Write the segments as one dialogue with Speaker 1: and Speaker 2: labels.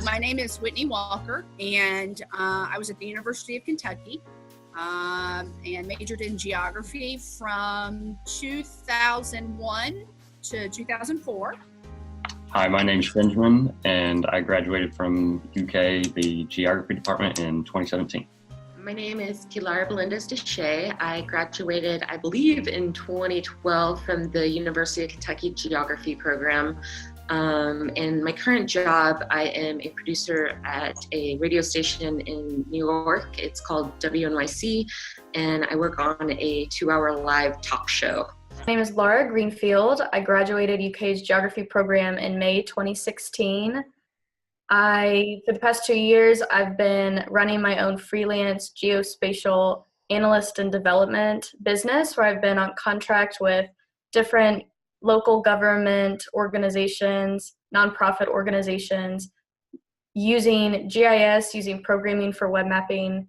Speaker 1: My name is Whitney Walker, and I was at the University of Kentucky and majored in geography from 2001 to 2004.
Speaker 2: Hi, my name's Benjamin, and I graduated from UK, the geography department in 2017.
Speaker 3: My name is Kilara Belindez-Deshay. I graduated, I believe, in 2012 from the University of Kentucky geography program. In my current job, I am a producer at a radio station in New York. It's called WNYC, and I work on a 2-hour live talk show.
Speaker 4: My name is Laura Greenfield. I graduated UK's geography program in May 2016. For the past 2 years, I've been running my own freelance geospatial analyst and development business, where I've been on contract with different local government organizations, nonprofit organizations, using GIS, using programming for web mapping,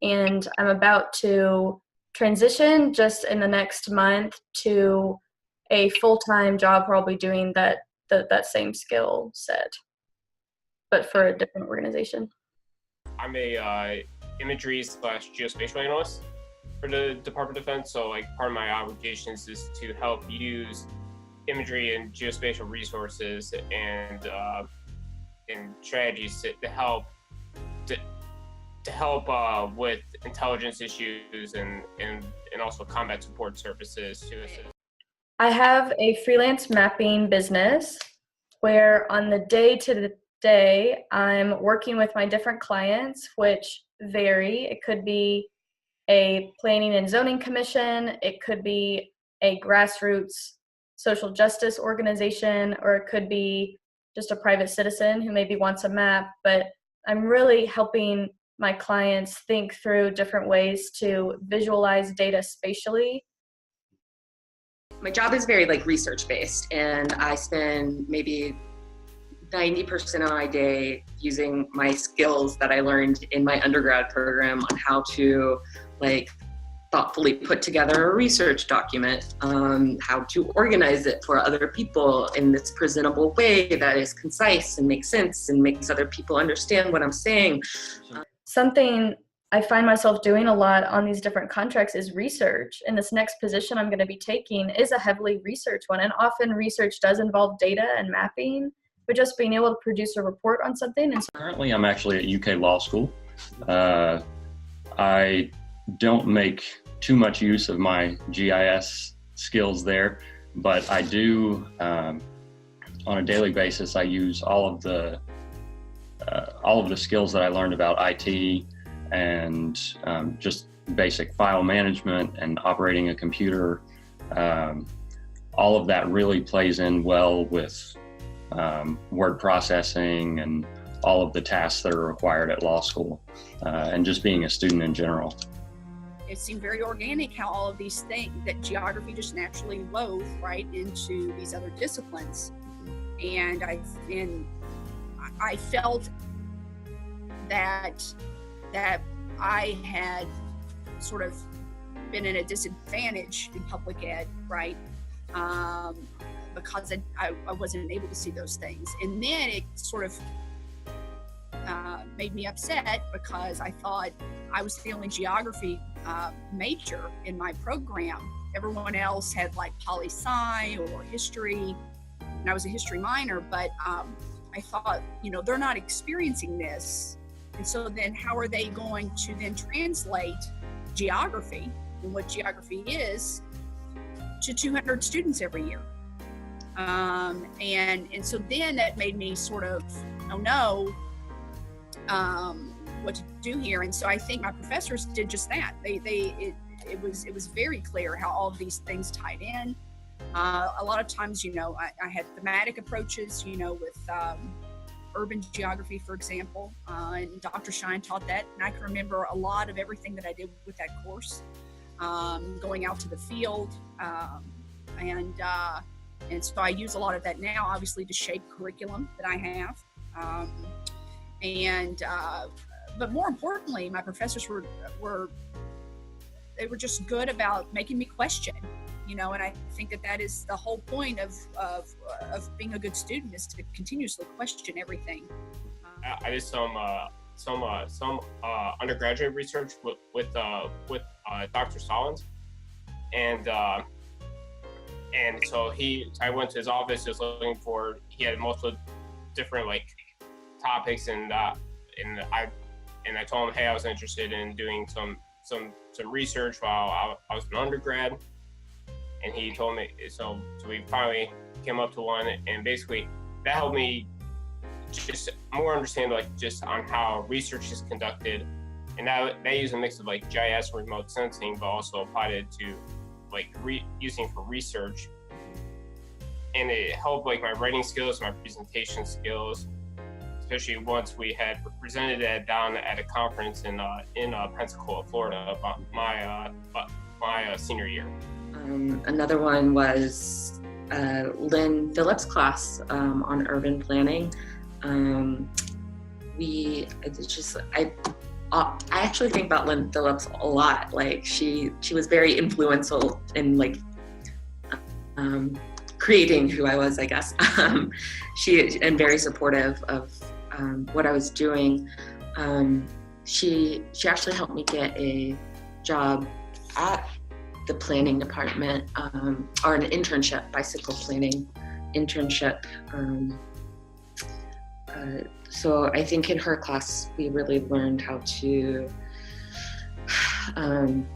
Speaker 4: and I'm about to transition just in the next month to a full-time job, probably doing that same skill set, but for a different organization.
Speaker 5: I'm a imagery / geospatial analyst for the Department of Defense. So part of my obligations is to help use imagery and geospatial resources and strategies to help with intelligence issues and also combat support services to assist.
Speaker 4: I have a freelance mapping business where on the day-to-day I'm working with my different clients, which vary. It could be a planning and zoning commission, it could be a grassroots social justice organization, or it could be just a private citizen who maybe wants a map, but I'm really helping my clients think through different ways to visualize data spatially.
Speaker 3: My job is very research based, and I spend maybe 90% of my day using my skills that I learned in my undergrad program on how to thoughtfully put together a research document, how to organize it for other people in this presentable way that is concise and makes sense and makes other people understand what I'm saying.
Speaker 4: Something I find myself doing a lot on these different contracts is research. And this next position I'm going to be taking is a heavily research one. And often research does involve data and mapping, but just being able to produce a report on something. And
Speaker 2: Currently, I'm actually at UK Law School. I don't make too much use of my GIS skills there, but I do, on a daily basis, I use all of the skills that I learned about IT and just basic file management and operating a computer. All of that really plays in well with word processing and all of the tasks that are required at law school, and just being a student in general.
Speaker 1: It seemed very organic how all of these things, that geography just naturally wove right into these other disciplines. And I felt that I had sort of been at a disadvantage in public ed, right? Because I wasn't able to see those things. And then it sort of made me upset because I thought I was the only geography major in my program. Everyone else had poli-sci or history, and I was a history minor, but I thought, they're not experiencing this. And so then how are they going to then translate geography and what geography is to 200 students every year? And so then that made me sort of, oh no, what to do here. And so I think my professors did just that. It was very clear how all of these things tied in. A lot of times, I had thematic approaches, with urban geography, for example, and Dr. Shine taught that, and I can remember a lot of everything that I did with that course, going out to the field, and so I use a lot of that now, obviously, to shape curriculum that I have, but more importantly, my professors were just good about making me question, and I think that is the whole point of being a good student, is to continuously question everything.
Speaker 5: I did some undergraduate research with Dr. Stallings, and so I went to his office just looking for. He had multiple different like topics, and I told him, hey, I was interested in doing some research while I was an undergrad, and he told me. So we finally came up to one, and basically that helped me just more understand like just on how research is conducted, and they use a mix of like GIS and remote sensing, but also applied it to like using for research, and it helped like my writing skills, my presentation skills, especially once we had presented it down at a conference in Pensacola, Florida, about my senior year.
Speaker 3: Another one was Lynn Phillips' class on urban planning. I actually think about Lynn Phillips a lot. Like she was very influential in like creating who I was, I guess. And very supportive of what I was doing. She actually helped me get a job at the planning department, or an internship, bicycle planning internship. So I think in her class, we really learned how to kind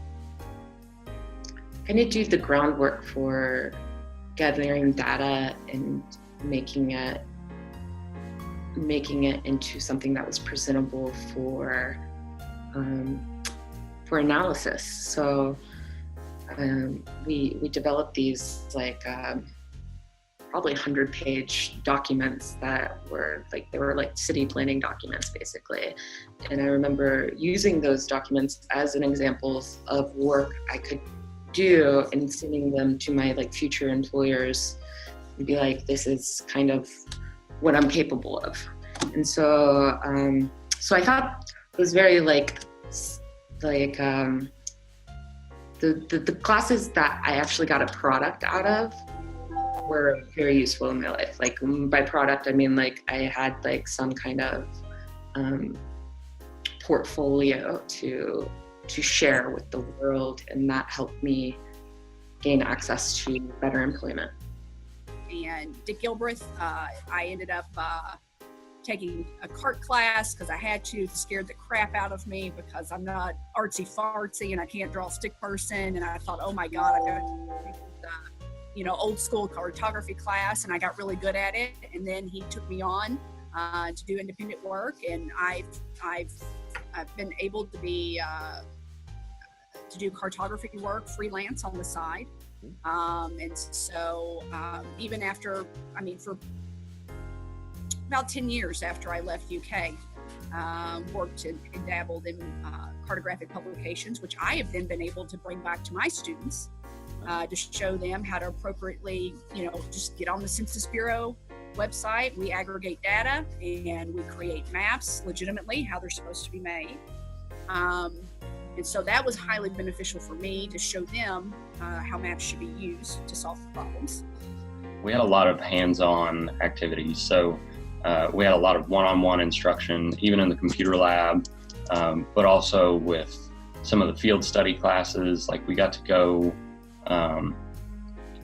Speaker 3: of do the groundwork for gathering data and making it into something that was presentable for analysis. So we developed these like probably 100-page documents that were like city planning documents basically. And I remember using those documents as an examples of work I could do and sending them to my like future employers and be like, this is kind of what I'm capable of. And so I thought it was very the classes that I actually got a product out of were very useful in my life. Like by product, I mean like I had like some kind of portfolio to share with the world, and that helped me gain access to better employment.
Speaker 1: And Dick Gilbreth, I ended up taking a CART class because I had to. It scared the crap out of me because I'm not artsy fartsy and I can't draw a stick person. And I thought, oh my God, I've got to take old school cartography class, and I got really good at it. And then he took me on to do independent work, and I've been able to be to do cartography work freelance on the side. And so even after, for about 10 years after I left UK, worked and dabbled in cartographic publications, which I have then been able to bring back to my students to show them how to appropriately, just get on the Census Bureau website. We aggregate data and we create maps legitimately how they're supposed to be made. And so that was highly beneficial for me to show them how maps should be used to solve problems.
Speaker 2: We had a lot of hands-on activities. So we had a lot of one-on-one instruction, even in the computer lab, but also with some of the field study classes. Like we got to go,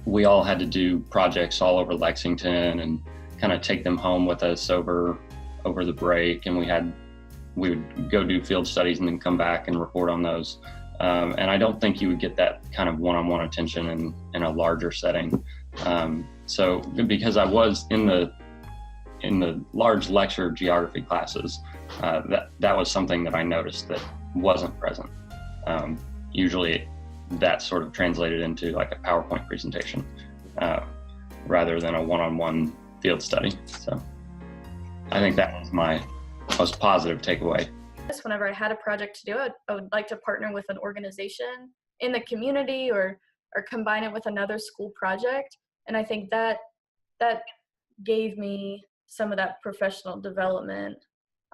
Speaker 2: we all had to do projects all over Lexington and kind of take them home with us over the break. And we would go do field studies and then come back and report on those. And I don't think you would get that kind of one-on-one attention in a larger setting. So because I was in the large lecture geography classes, that was something that I noticed that wasn't present. Usually that sort of translated into like a PowerPoint presentation rather than a one-on-one field study. So I think that was my most positive takeaway.
Speaker 4: Whenever I had a project to do, I would like to partner with an organization in the community or combine it with another school project. And I think that gave me some of that professional development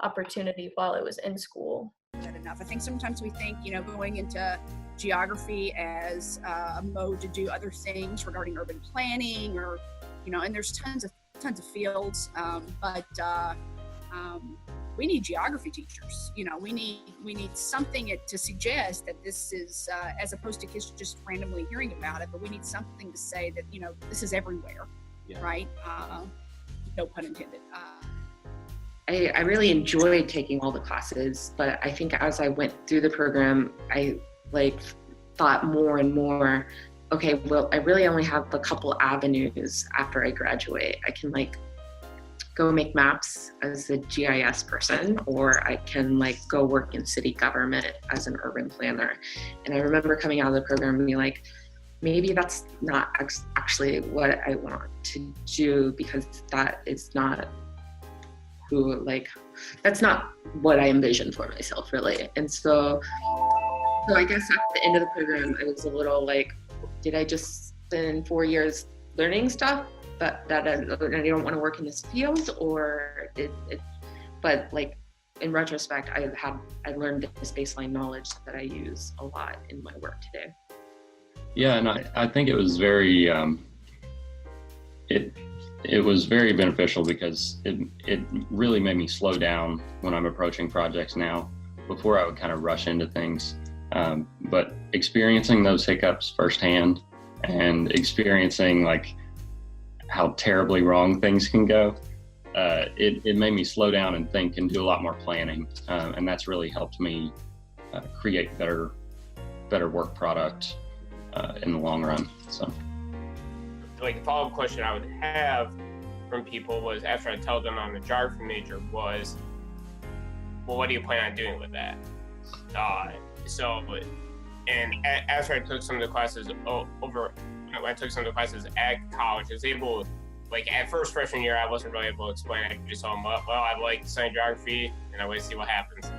Speaker 4: opportunity while I was in school.
Speaker 1: Enough. I think sometimes we think, going into geography as a mode to do other things regarding urban planning and there's tons of fields, but we need geography teachers. You know, we need something to suggest that this is, as opposed to kids just randomly hearing about it, but we need something to say that, you know, this is everywhere, right? No pun intended.
Speaker 3: I really enjoyed taking all the classes, but I think as I went through the program, I like thought more and more, okay, well, I really only have a couple avenues after I graduate. I can like go make maps as a GIS person, or I can like go work in city government as an urban planner. And I remember coming out of the program and being like, maybe that's not actually what I want to do, because that is not that's not what I envisioned for myself, really. And so I guess at the end of the program, I was a little like, did I just spend 4 years learning stuff that I don't want to work in this field, or but like in retrospect, I learned this baseline knowledge that I use a lot in my work today.
Speaker 2: Yeah, and I think it was very it was very beneficial, because it really made me slow down when I'm approaching projects now. Before, I would kind of rush into things, but experiencing those hiccups firsthand and experiencing like how terribly wrong things can go, it made me slow down and think and do a lot more planning, and that's really helped me create better work product in the long run. So,
Speaker 5: like, the follow-up question I would have from people was, after I tell them I'm a geography major, was, well, what do you plan on doing with that? After I took some of the classes when I took some of the classes at college, I was able, like, at first freshman year, I wasn't really able to explain. I could just tell them, well, I like studying geography, and I wait to see what happens.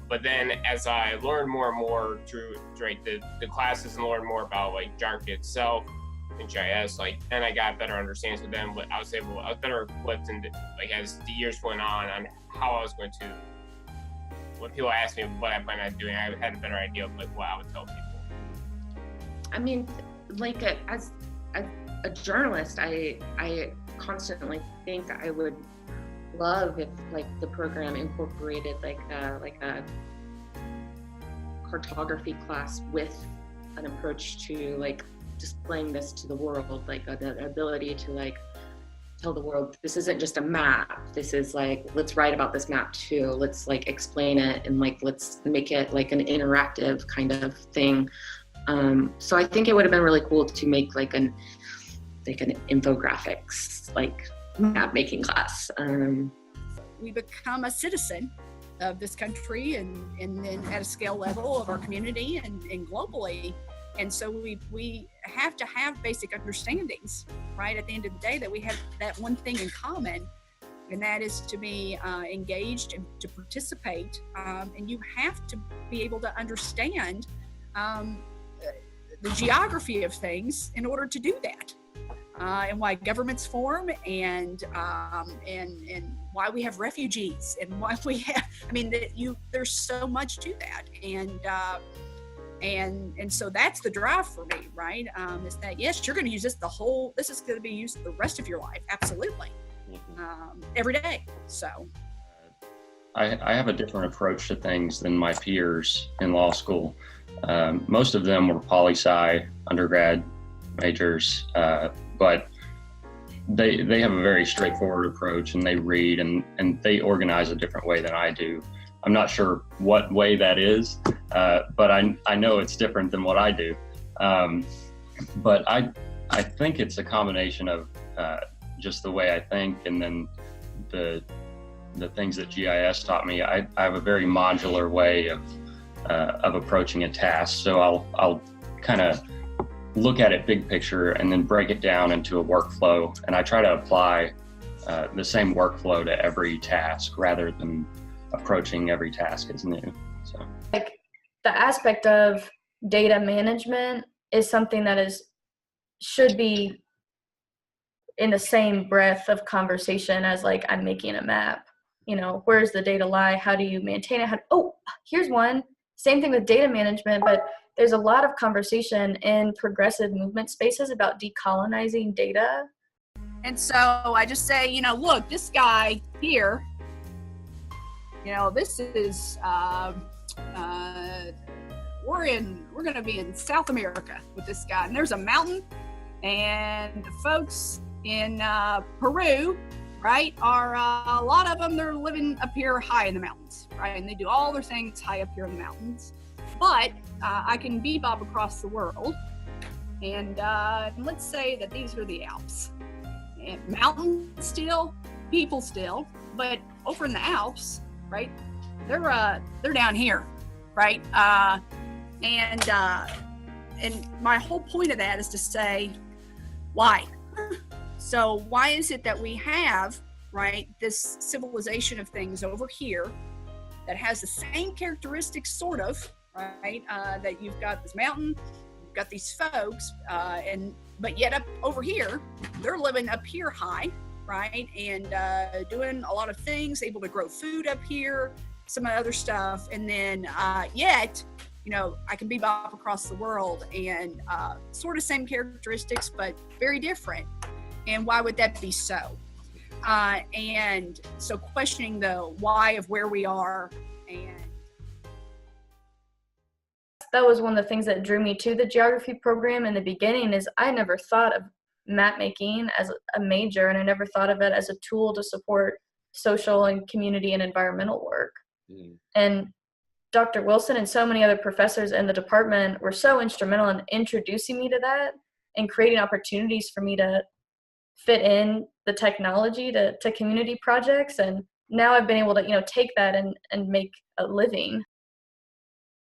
Speaker 5: But then as I learned more and more through the classes and learned more about like geography itself and GIS, and I got better understanding of them, but I was better equipped, and like as the years went on how I was going to, when people asked me what I planned on doing, I had a better idea of like what I would tell people.
Speaker 3: I mean, like as a journalist, I constantly think I would love if like the program incorporated like a cartography class with an approach to like displaying this to the world, like the ability to like tell the world, this isn't just a map, this is like, let's write about this map too, let's like explain it, and like let's make it like an interactive kind of thing. So I think it would have been really cool to make like an infographics like map making class.
Speaker 1: We become a citizen of this country, and then at a scale level of our community and globally. And so we have to have basic understandings, right? At the end of the day, that we have that one thing in common, and that is to be engaged and to participate. And you have to be able to understand the geography of things in order to do that. And why governments form, and why we have refugees, and why we have, there's so much to that. And so that's the drive for me, right? Is that, yes, you're going to use this this is going to be used the rest of your life. Absolutely. Every day. So.
Speaker 2: I have a different approach to things than my peers in law school. Most of them were poli-sci undergrad majors, but they have a very straightforward approach, and they read and they organize a different way than I do. I'm not sure what way that is, but I know it's different than what I do. But I think it's a combination of just the way I think, and then the things that GIS taught me. I have a very modular way of approaching a task, so I'll kind of look at it big picture and then break it down into a workflow, and I try to apply the same workflow to every task rather than approaching every task as new. So,
Speaker 4: like, the aspect of data management is something that should be in the same breath of conversation as like I'm making a map. You know, where's the data lie? How do you maintain it? Here's one. Same thing with data management, but there's a lot of conversation in progressive movement spaces about decolonizing data.
Speaker 1: And so I just say, look, this guy here this is we're going to be in South America with this guy, and there's a mountain, and the folks in Peru, right, are a lot of them, they're living up here high in the mountains, right, and they do all their things high up here in the mountains. But I can bebop across the world, and let's say that these are the Alps, and mountains still, people still, but over in the Alps, right, they're down here, right, and my whole point of that is to say, why? So why is it that we have, right, this civilization of things over here that has the same characteristics, sort of, right, that you've got this mountain, you've got these folks, but yet up over here, they're living up here high, right, and doing a lot of things, able to grow food up here, some other stuff, and then yet, I can bebop across the world, and sort of same characteristics, but very different. And why would that be so? And so questioning the why of where we are. And
Speaker 4: that was one of the things that drew me to the geography program in the beginning. Is I never thought of map making as a major, and I never thought of it as a tool to support social and community and environmental work. And Dr. Wilson and so many other professors in the department were so instrumental in introducing me to that and creating opportunities for me to fit in the technology to community projects. And now I've been able to, take that and make a living